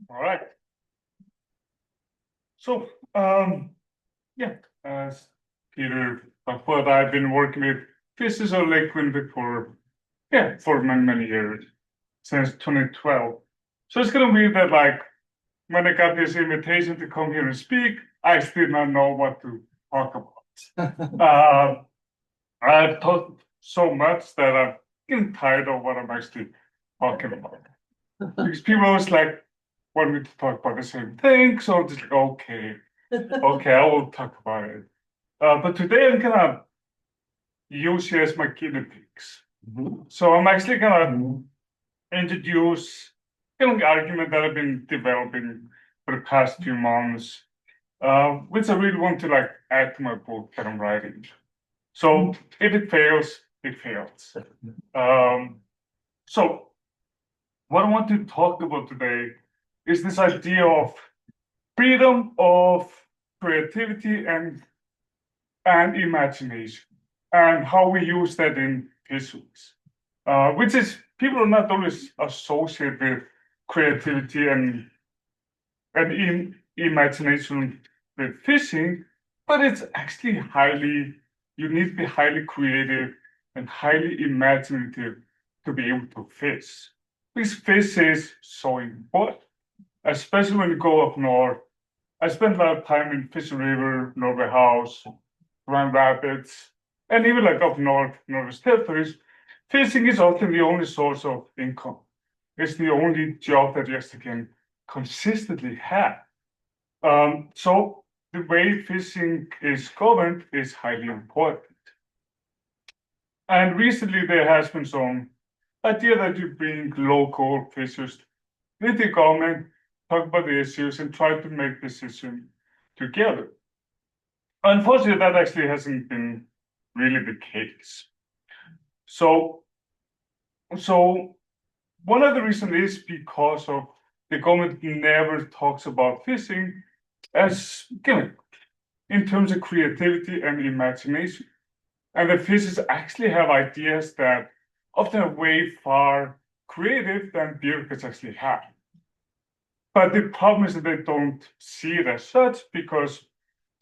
All right. So, yeah, as Peter talked about, I've been working with fishes on Lake Winnipeg for many years, since 2012. So it's gonna be that like when I got this invitation to come here and speak, I still not know what to talk about. I've talked so much that I'm getting tired of what I'm actually talking about. Because people always like want me to talk about the same thing, so I'm just like, okay, I will talk about it. But today I'm gonna use you as my guinea pigs. So I'm actually gonna introduce kind of argument that I've been developing for the past few months, which I really want to like add to my book that I'm writing. So if it fails, it fails. So what I want to talk about today is this idea of freedom of creativity and imagination, and how we use that in physics, which is people are not always associated with creativity and imagination with fishing, but it's actually you need to be highly creative and highly imaginative to be able to fish. Because fish is so important, especially when you go up north. I spent a lot of time in Fish River, Norway House, Grand Rapids, and even like up north, Northwest Territories. Fishing is often the only source of income. It's the only job that you actually can consistently have. So the way fishing is governed is highly important. And recently there has been some idea that you bring local fishers with the government, talk about the issues, and try to make decisions together. Unfortunately, that actually hasn't been really the case. So, so one of the reasons is because of the government never talks about fishing as in terms of creativity and imagination. And the fishes actually have ideas that often are way far creative than bureaucrats actually have. But the problem is that they don't see it as such because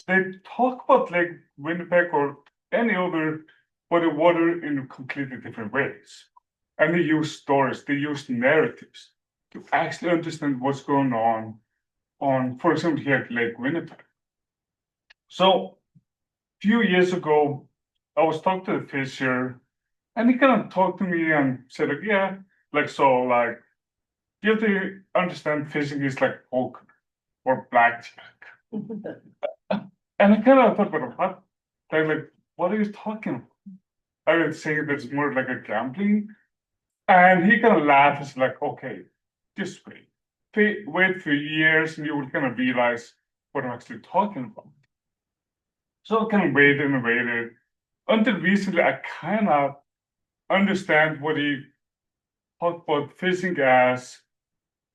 they talk about Lake Winnipeg or any other body of water in completely different ways. And they use stories, they use narratives to actually understand what's going on, for example, here at Lake Winnipeg. So a few years ago, I was talking to a fisher, and he kind of talked to me and said, like, yeah, like, so, like, you have to understand fishing is like poker or blackjack. And I kind of thought, but what? Like, what are you talking about? I would say that's more like a gambling. And he kind of laughed. He's like, okay, just wait. Wait for years and you will kind of realize what I'm actually talking about. So I kind of waited and waited until recently I kind of understand what he talked about fishing as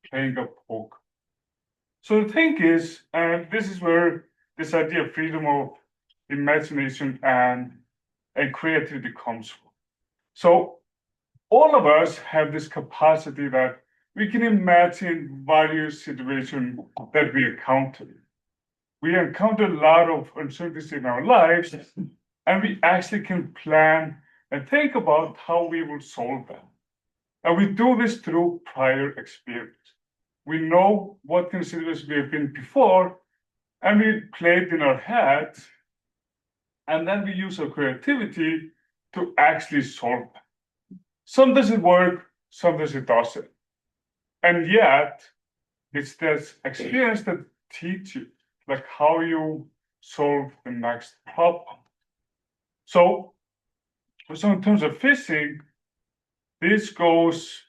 playing a poker. So the thing is, and this is where this idea of freedom of imagination and creativity comes from. So all of us have this capacity that we can imagine various situations that we encounter. We encounter a lot of uncertainties in our lives, and we actually can plan and think about how we will solve them. And we do this through prior experience. We know what kind of situations we have been before, and we play it in our heads, and then we use our creativity to actually solve them. Sometimes it works, sometimes it doesn't. And yet, it's this experience that teaches you, like how you solve the next problem. So, so in terms of fishing, this goes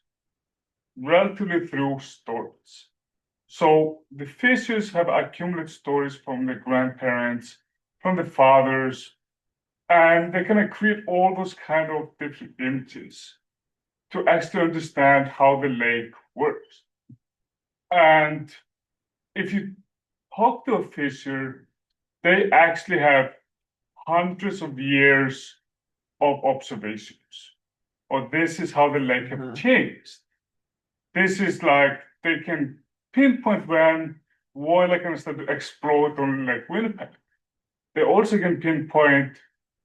relatively through stories. So the fishers have accumulated stories from the grandparents, from the fathers, and they kind of create all those kind of different images to actually understand how the lake works. And if you talk to a fisher, they actually have hundreds of years of observations. Or this is how the lake have changed. This is like they can pinpoint when walleye can start to explode on Lake Winnipeg. They also can pinpoint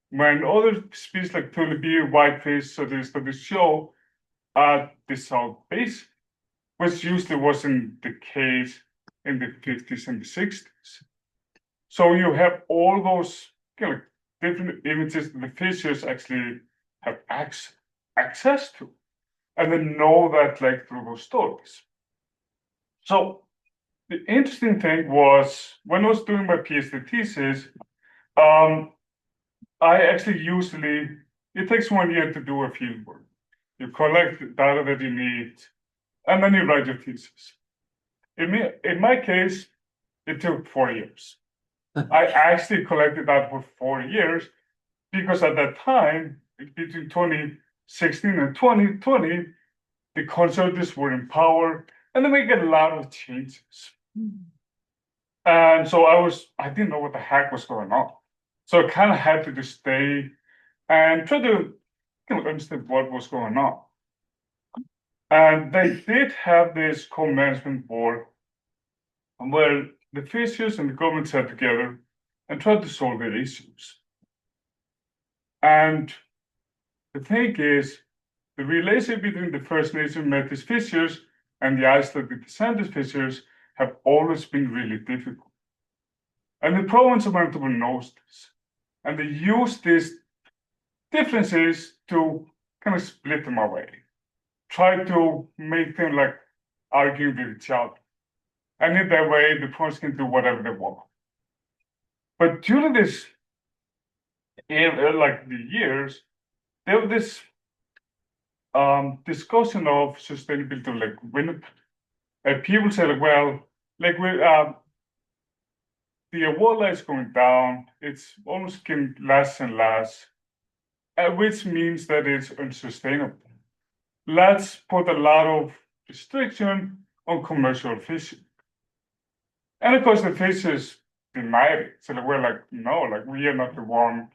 when other species like tullibee, whitefish, so they start to show at the South Basin, which usually wasn't the case in the 50s and the 60s. So you have all those kind of different images that the fishers actually have access to, and they know that like through those stories. So the interesting thing was when I was doing my PhD thesis, I actually usually, it takes 1 year to do a field work. You collect the data that you need, and then you write your thesis. In my case, it took 4 years. I actually collected that for 4 years because at that time, between 2016 and 2020, the conservatives were in power and they made a lot of changes. And so I didn't know what the heck was going on. So I kind of had to just stay and try to understand what was going on. And they did have this co-management board where the fishers and the government sat together and tried to solve their issues. And the thing is, the relationship between the First Nation Métis fishers and the Icelandic descended fishers have always been really difficult. And the province of Manitoba knows this. And they use these differences to kind of split them away, try to make them like arguing with each other. And in that way, the province can do whatever they want. But during this, like the years, there was this discussion of sustainability of Lake Winnipeg. And people say, like, well, like the walleye is going down, it's almost getting less and less, which means that it's unsustainable. Let's put a lot of restriction on commercial fishing. And of course, the fishers denied it. So we're like, no, like we are not the one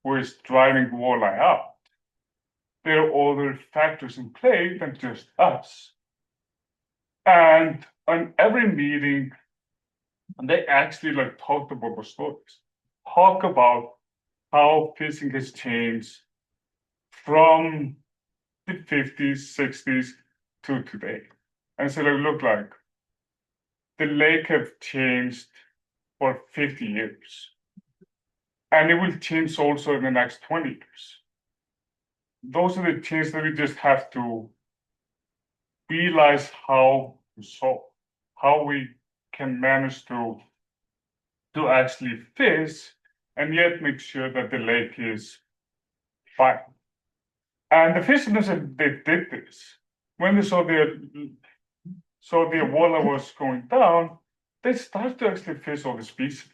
who is driving walleye out. There are other factors in play than just us. And on every meeting, they actually like talked about the stories, talk about how fishing has changed from the 50s, 60s to today. And so it looked like the lake have changed for 50 years. And it will change also in the next 20 years. Those are the changes that we just have to realize how to solve, how we can manage to actually fish and yet make sure that the lake is fine. And the fishermen, they did this. When they saw the walleye was going down, they started to actually fish all the species.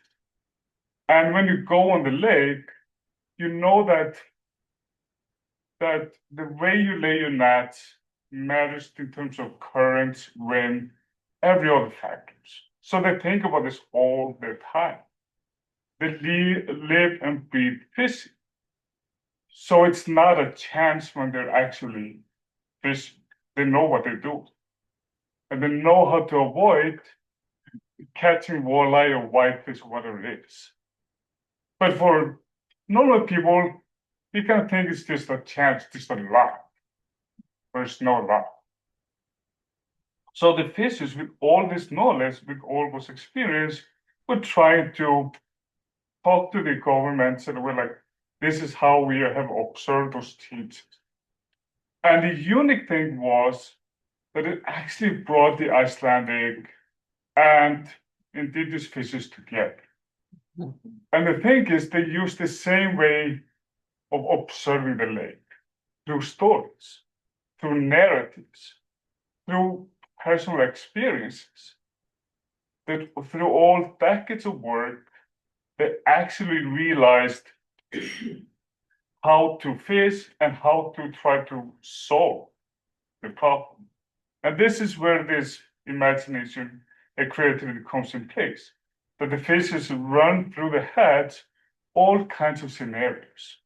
And when you go on the lake, you know that the way you lay your nets matters in terms of currents, wind, every other factors. So they think about this all the time. They live and breathe fishing. So it's not a chance when they're actually fishing. They know what they do. And they know how to avoid catching walleye or whitefish, whatever it is. But for normal people, you kind of think it's just a chance, just a luck. There's no luck. So the fishers, with all this knowledge, with all this experience, were trying to talk to the governments and we're like, this is how we have observed those changes. And the unique thing was that it actually brought the Icelandic and indigenous fishers together. And the thing is, they use the same way of observing the lake through stories, through narratives, through personal experiences. That through all decades of work, they actually realized how to fish and how to try to solve the problem. And this is where this imagination and creativity comes in place. That the fishers run through their heads all kinds of scenarios.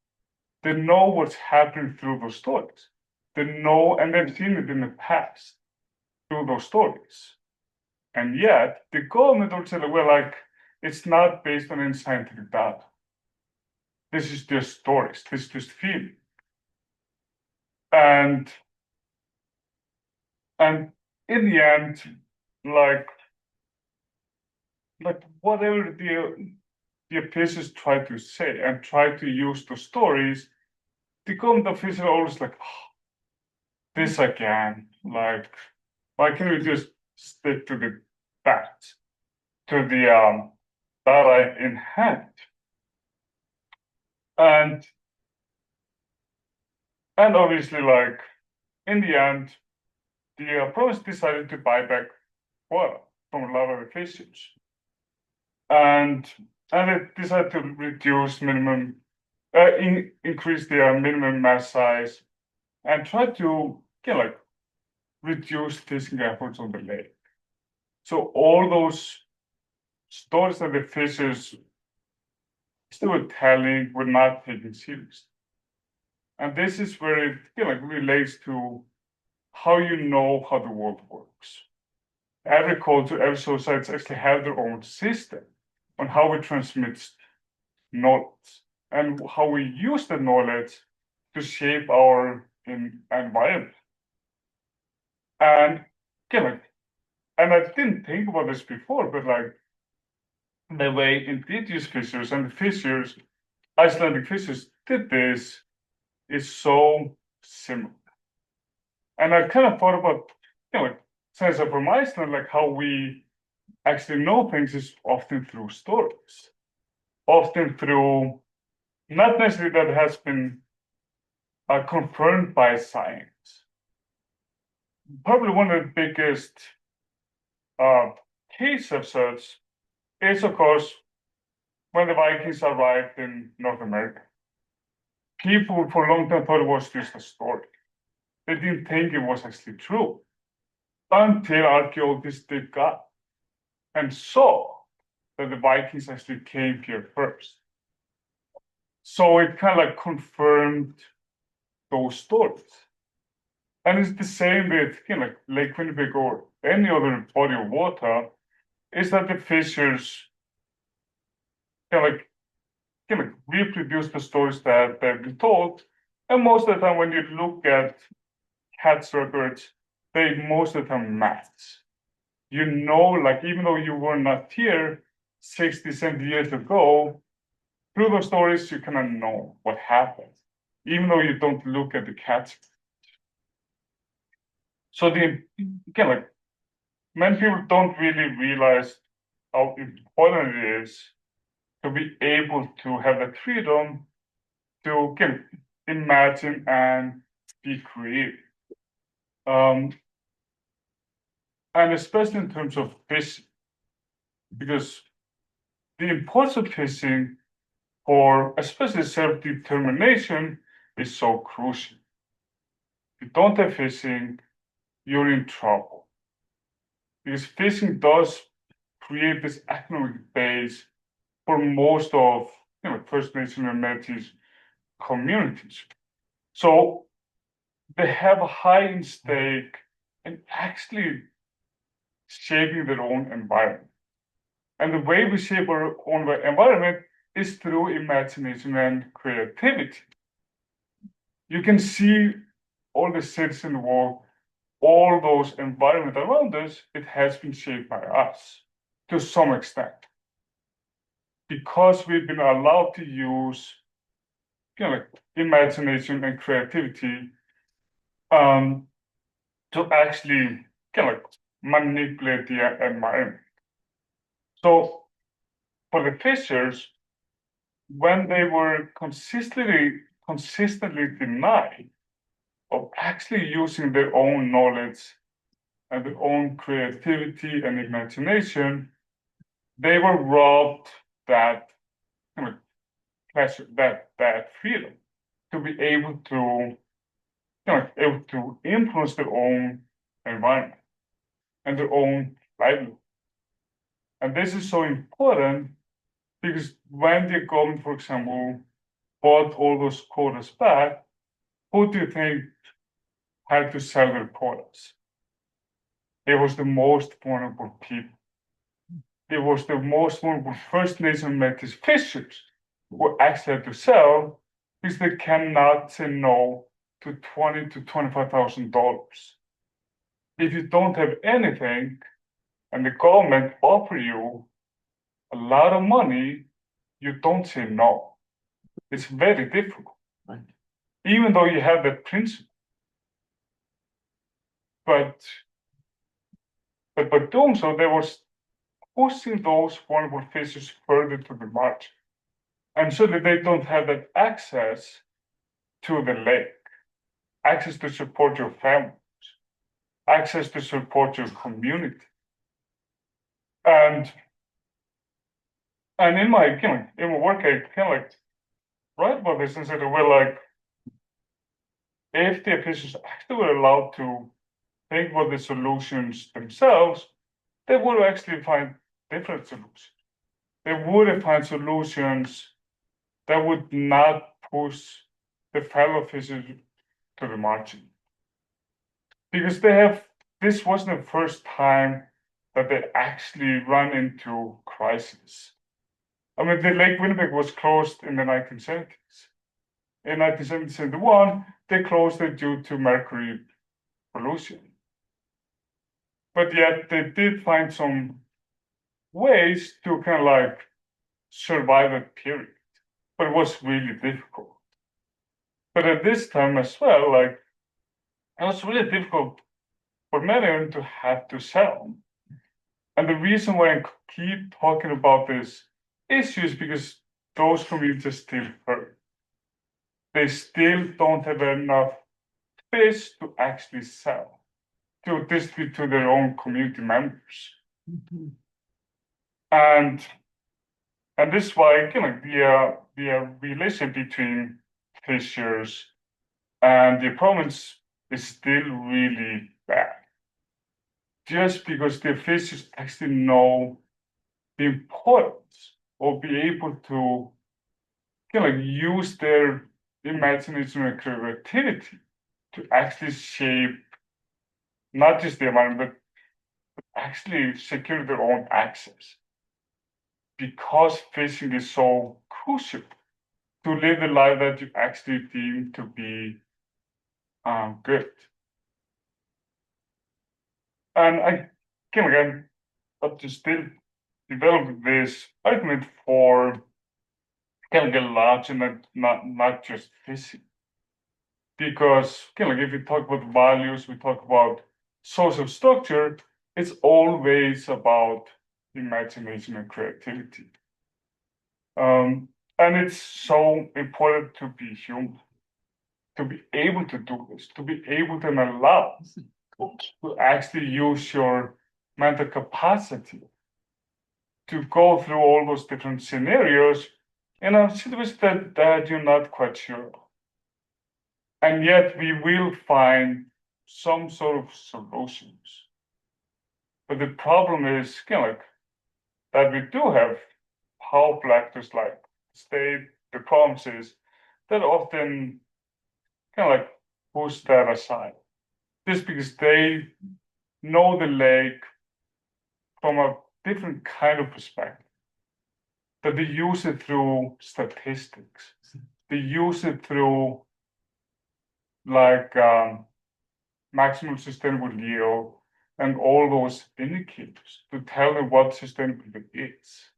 They know what's happening through those stories. They know, and they've seen it in the past through those stories. And yet the government would say, well, like, it's not based on any scientific data. This is just stories. This is just feeling. And in the end, like whatever the officials try to say and try to use the stories, the government officials are always like, oh, this again. Like, why can't we just stick to the facts, to the data in hand? And obviously, like, in the end, the province decided to buy back water from a lot of officials. And it decided to reduce increase their minimum mass size and try to like reduce fishing efforts on the lake. So all those stories that the fishers still were telling were not taken seriously. And this is where it like relates to how you know how the world works. Every culture, every society actually have their own system on how we transmit knowledge and how we use the knowledge to shape our environment. And like, and I didn't think about this before, but like the way indigenous fishers and the fishers, Icelandic fishers did this is so similar. And I kind of thought about, like, since I'm from Iceland, like how we actually know things is often through stories, often through not necessarily that has been confirmed by science. Probably one of the biggest case of such is, of course, when the Vikings arrived in North America. People for a long time thought it was just a story. They didn't think it was actually true until archaeologists dug up and saw that the Vikings actually came here first. So it kind of like confirmed those stories. And it's the same with like Lake Winnipeg or any other body of water, is that the fishers can like reproduce the stories that they've been told. And most of the time when you look at cats records, they most of the time match. You know, like even though you were not here 60, 70 years ago, through those stories you kind of know what happened, even though you don't look at the cats. So like many people don't really realize how important it is to be able to have the freedom to imagine and be creative. And especially in terms of fishing, because the importance of fishing for especially self-determination is so crucial. If you don't have fishing, you're in trouble. Because fishing does create this economic base for most of First Nation and Métis communities. So they have a high in stake in actually shaping their own environment. And the way we shape our own environment is through imagination and creativity. You can see all the cities in the world, all those environment around us, it has been shaped by us to some extent. Because we've been allowed to use like imagination and creativity to actually like manipulate the environment. So for the fishers, when they were consistently denied of actually using their own knowledge and their own creativity and imagination, they were robbed that pleasure, that freedom to be able to able to influence their own environment and their own livelihood. And this is so important because when the government, for example, bought all those quotas back, who do you think had to sell their quotas? it was the most vulnerable people. It was the most vulnerable First Nation Métis fishers who actually had to sell because they cannot say no to $20,000 to $25,000. If you don't have anything and the government offer you a lot of money, you don't say no. It's very difficult, Right. even though you have that principle. But by doing so, they was pushing those vulnerable fishers further to the margin. And so that they don't have that access to the lake, access to support your families, access to support your community. And in my in my work, I kind of like write about this and said, well, like if the officials actually were allowed to think about the solutions themselves, they would actually find different solutions. They would find solutions that would not push the fellow fishers to the margin. Because this wasn't the first time that they actually run into crisis. I mean, the Lake Winnipeg was closed in the 1970s. In 1971, they closed it due to mercury pollution. But yet they did find some ways to kind of like survive that period. But it was really difficult. But at this time as well, like it was really difficult for many to have to sell. And the reason why I keep talking about this issue is because those communities still hurt. They still don't have enough fish to actually sell, to distribute to their own community members. Mhm. And this is why the relation between fishers and the province is still really bad. Just because the fishers actually know the importance of being able to kind of like use their imagination and creativity to actually shape not just the environment, but actually secure their own access. Because fishing is so crucial to live the life that you actually deem to be good. And I can again up to still develop this argument for kind of get large and not just fishing. Because kind of like if we talk about values, we talk about social structure, it's always about imagination and creativity. And it's so important to be human, to be able to do this, to be able to allow to actually use your mental capacity to go through all those different scenarios in a situation that you're not quite sure of. And yet we will find some sort of solutions. But the problem is kind of like that we do have powerful actors like the state, the provinces, that often kind of like push that aside. Just because they know the lake from a different kind of perspective. That they use it through statistics. They use it through like maximum sustainable yield and all those indicators to tell them what sustainability is.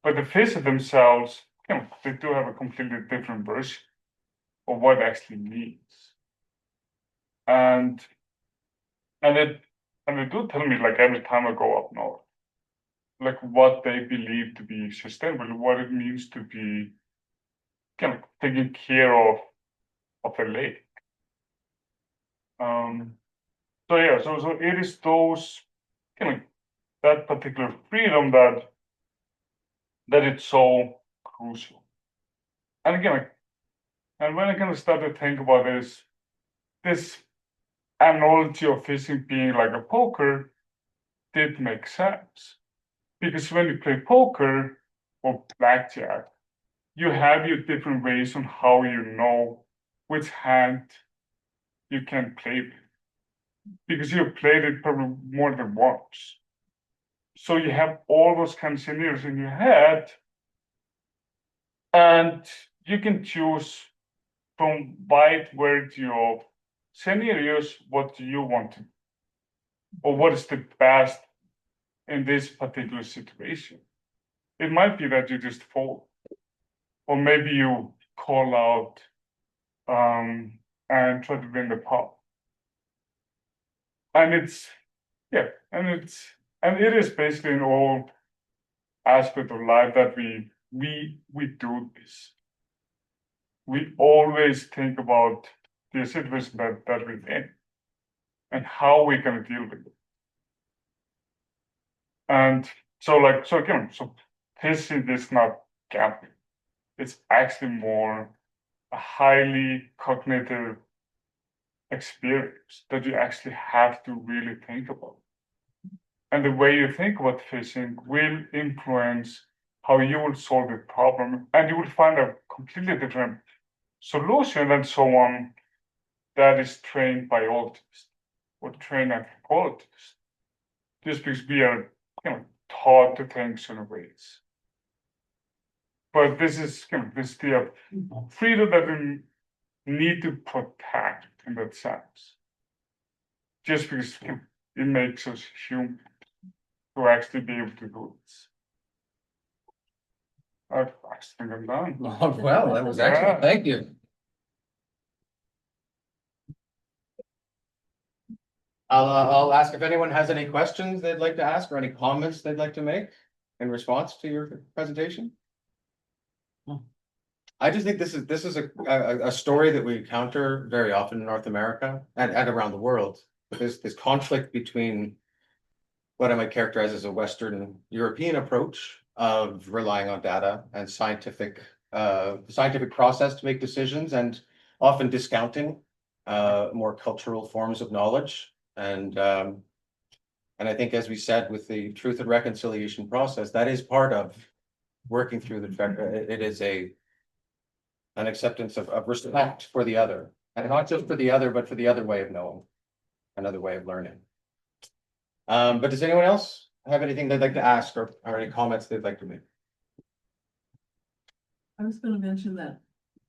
But the fishes themselves, they do have a completely different version of what it actually means. And they do tell me like every time I go up north, like what they believe to be sustainable, what it means to be kind of taking care of the lake. So yeah, so it is those kind of that particular freedom that it's so crucial. And again, and when I kind of started to think about this analogy of fishing being like a poker did make sense. Because when you play poker or blackjack, you have your different ways on how you know which hand you can play with. because you've played it probably more than once. So you have all those kind of scenarios in your head, and you can choose from wide variety of scenarios what do you want to, or what is the best in this particular situation. It might be that you just fall, or maybe you call out and try to win the pub. And it's and it is basically in all aspect of life that we do this. We always think about the situation that we're in and how we're gonna deal with it. And so again, so fishing is not gambling. It's actually more a highly cognitive experience that you actually have to really think about. And the way you think about fishing will influence how you will solve the problem, and you will find a completely different solution than someone that is trained biologist or trained anthropologist. Just because we are, taught to think certain ways. But this is, this the freedom that we need to protect in that sense. Just because it makes us human to actually be able to do this. I think I'm done. Oh, well, that was excellent. Thank you. I'll ask if anyone has any questions they'd like to ask or any comments they'd like to make in response to your presentation. I just think this is a story that we encounter very often in North America and around the world. But there's this conflict between what I might characterize as a Western European approach of relying on data and scientific process to make decisions, and often discounting more cultural forms of knowledge. And I think, as we said, with the truth and reconciliation process, that is part of working through it is an acceptance of respect for the other, and not just for the other, but for the other way of knowing, another way of learning. But does anyone else have anything they'd like to ask or any comments they'd like to make? I was going to mention that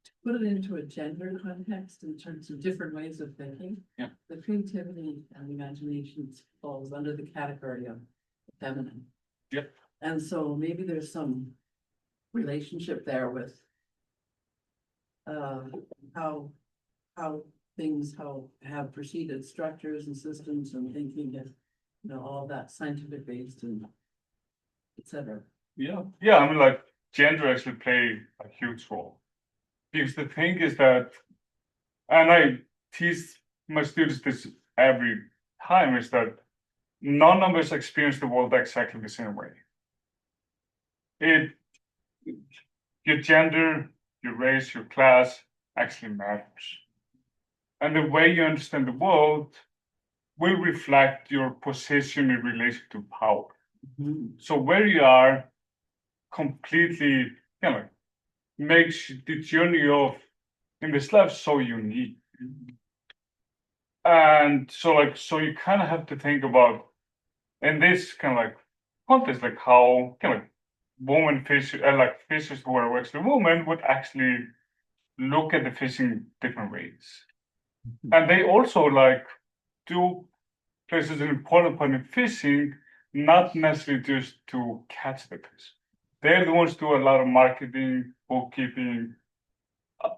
to put it into a gender context in terms of different ways of thinking. Yeah. The creativity and imagination falls under the category of feminine. Yep. And so maybe there's some relationship there with how things have preceded structures and systems and thinking and all that scientific based and etc. Yeah, I mean, like gender actually play a huge role, because the thing is that, and I teach my students this every time, is that none of us experience the world exactly the same way. Your gender, your race, your class actually matters. And the way you understand the world will reflect your position in relation to power. So where you are completely, makes the journey of in this life so unique. And so you kind of have to think about in this kind of like context, like how women fishers, fishers who are actually women would actually look at the fishing different ways. And they also do places an important part in fishing, not necessarily just to catch the fish. They're the ones who do a lot of marketing, bookkeeping,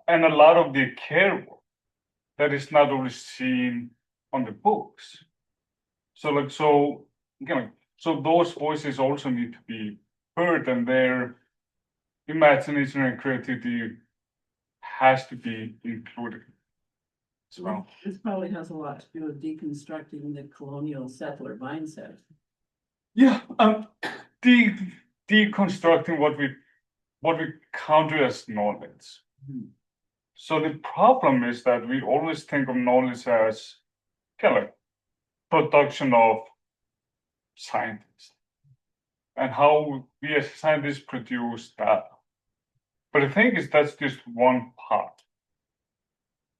and a lot of the care work that is not always seen on the books. So so those voices also need to be heard, and their imagination and creativity has to be included as well. This probably has a lot to do with deconstructing the colonial settler mindset. Yeah, deconstructing what we counter as knowledge. So the problem is that we always think of knowledge as production of scientists and how we as scientists produce data. But the thing is, that's just one part.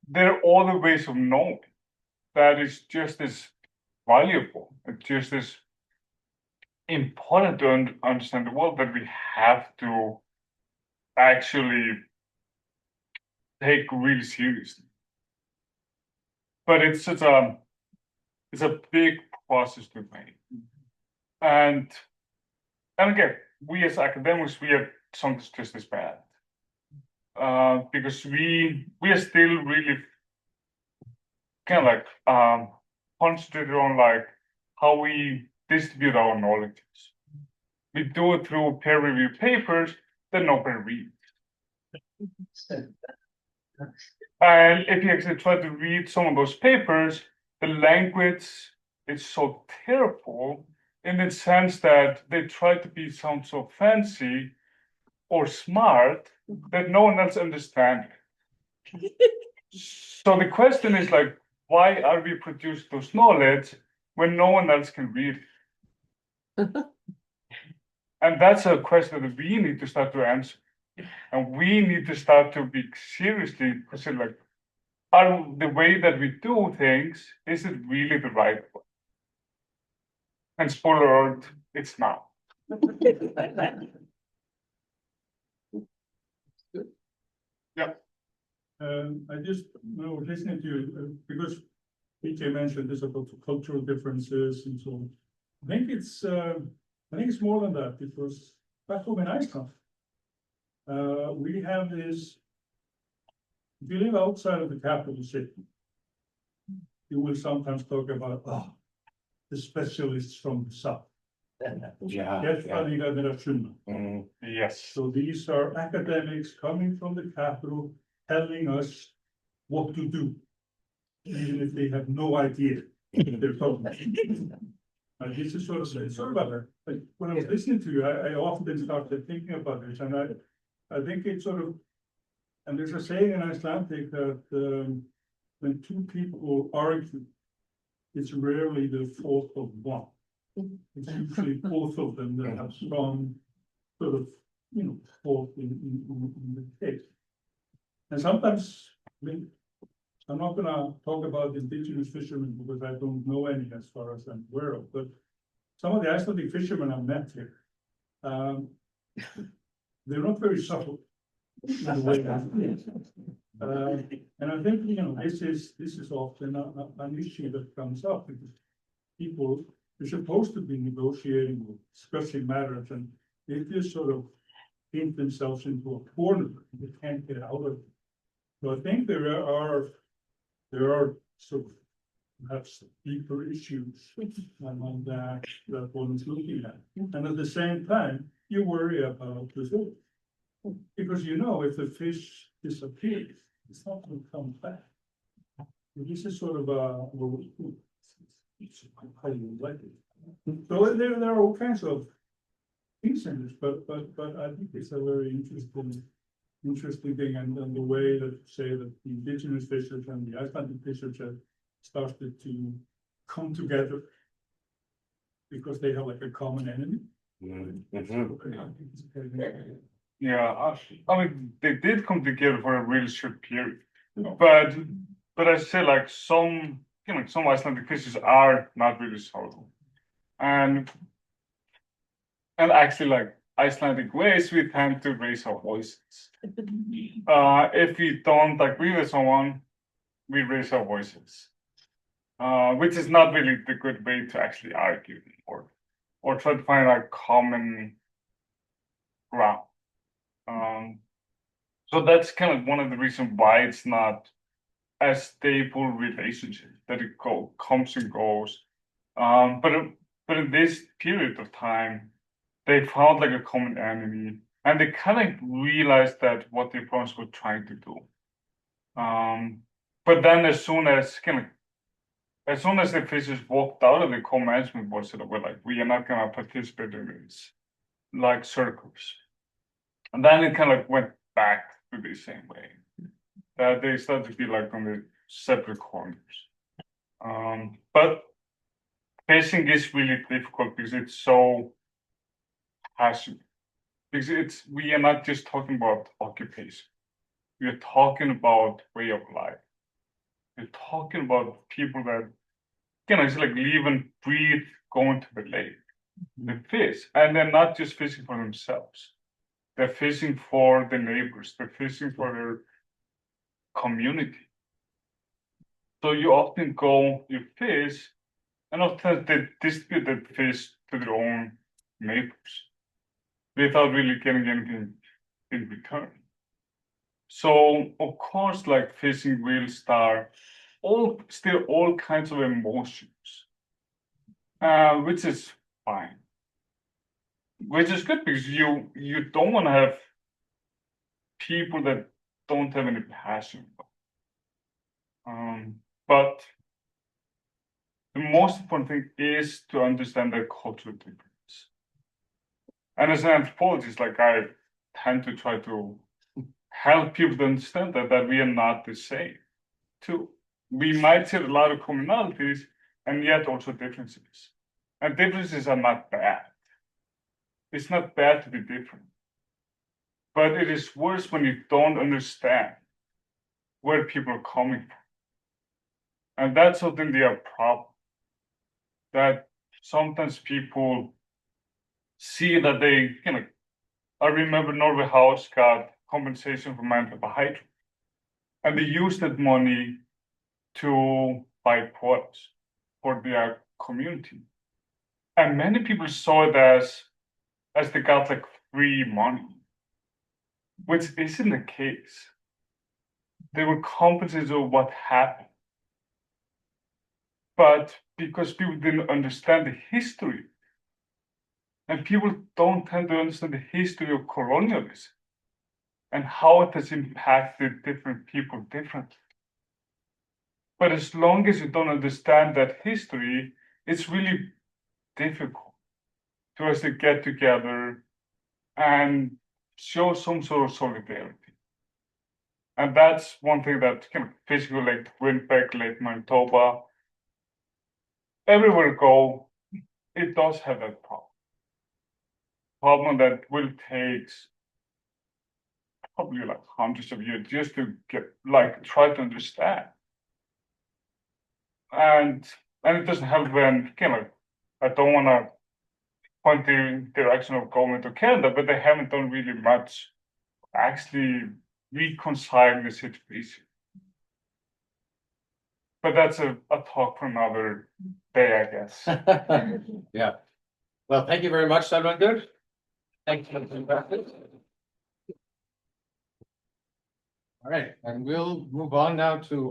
There are other ways of knowing that is just as valuable and just as important to understand the world that we have to actually take really seriously. But it's a big process to make. And again, we as academics, we are sometimes just as bad. Because we are still really kind of like concentrated on like how we distribute our knowledge. We do it through peer reviewed papers that nobody reads. And if you actually try to read some of those papers, the language is so terrible in the sense that they try to sound so fancy or smart that no one else understands. So the question is like, why are we producing those knowledge when no one else can read it? And that's a question that we need to start to answer. And we need to start to be seriously consider like, are the way that we do things, is it really the right way? And spoiler alert, it's not. Yeah. I just, listening to you, because PJ mentioned this about cultural differences and so on. I think it's more than that, because back home in Iceland, we have this, if you live outside of the capital city, you will sometimes talk about, the specialists from the south. Yes. So these are academics coming from the capital, telling us what to do, even if they have no idea what they're talking about. This is sort of like when I was listening to you, I often started thinking about this, and I think it's sort of, and there's a saying in Icelandic that when two people argue, it's rarely the fault of one. It's usually both of them that have strong sort of, fault in the case. And sometimes, I mean, I'm not gonna talk about indigenous fishermen because I don't know any as far as I'm aware of, but some of the Icelandic fishermen I've met here, they're not very subtle in the way and I think, this is often an issue that comes up because people are supposed to be negotiating or discussing matters, and they just sort of paint themselves into a corner they can't get out of it. So I think there are sort of perhaps deeper issues among that one is looking at. And at the same time, you worry about the fish. Because if the fish disappears, it's not going to come back. This is sort of it's highly likely. So there are all kinds of things in this, but I think it's a very interesting thing, and the way that say that the indigenous fishers and the Icelandic fishers have started to come together because they have like a common enemy. Yeah, I mean, they did come together for a really short period, but I say like some Icelandic fishers are not really subtle, and actually like Icelandic ways, we tend to raise our voices. If we don't agree with someone, we raise our voices, which is not really the good way to actually argue or try to find a common ground. So that's kind of one of the reasons why it's not a stable relationship, that it comes and goes. But in this period of time, they found like a common enemy, and they kind of realized that what the opponents were trying to do. But then as soon as the fishers walked out of the co-management board, so we're like, we are not going to participate in this, like circles. And then it kind of went back to the same way. That they started to be like on the separate corners. But fishing is really difficult because it's so passionate. Because we are not just talking about occupation. We are talking about way of life. You're talking about people that it's like live and breathe going to the lake. They fish, and they're not just fishing for themselves. They're fishing for the neighbors. They're fishing for their community. So you often go, you fish, and often they distribute the fish to their own neighbors without really getting anything in return. So of course, like fishing will start all kinds of emotions, which is fine, which is good because you don't want to have people that don't have any passion. But the most important thing is to understand their cultural difference. And as an anthropologist, like I tend to try to help people to understand that we are not the same too. We might see a lot of commonalities and yet also differences. And differences are not bad. It's not bad to be different. But it is worse when you don't understand where people are coming from. And that's something they are problem. That sometimes people see that they, I remember Norway House got compensation for hydrate. And they used that money to buy quotas for their community. And many people saw it as they got like free money, which isn't the case. They were compensated for what happened. But because people didn't understand the history, and people don't tend to understand the history of colonialism and how it has impacted different people differently. But as long as you don't understand that history, it's really difficult to actually get together and show some sort of solidarity. And that's one thing that physically, like Winnipeg, Lake Manitoba, everywhere go, it does have that problem that will take probably like hundreds of years just to try to understand. And it doesn't help when I don't want to point the direction of going to Canada, but they haven't done really much actually reconciling the situation. But that's a talk for another day, I guess. Yeah. Well, thank you very much, Solmundur. Thank you. All right, and we'll move on now to